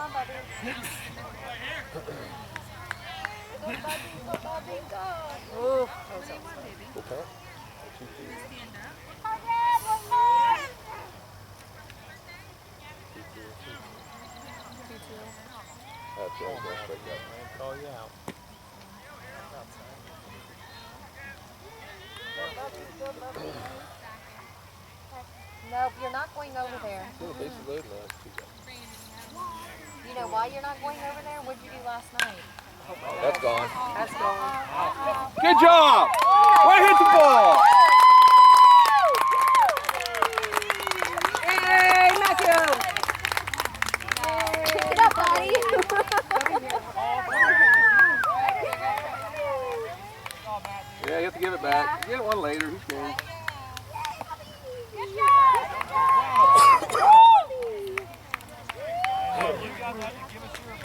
on, Bubby. Go, Bubby, go, Bubby, go. Ooh, that was awesome. Full count? That's right, that's right. Call you out. Nope, you're not going over there. Still bases loaded now. It's 2 guys. You know why you're not going over there? What did you do last night? That's gone. That's gone. Good job! Way hit the ball! Yay, Matthew! Pick it up, buddy. Yeah, you have to give it back. You get one later. Who's cares? You got that. Give us your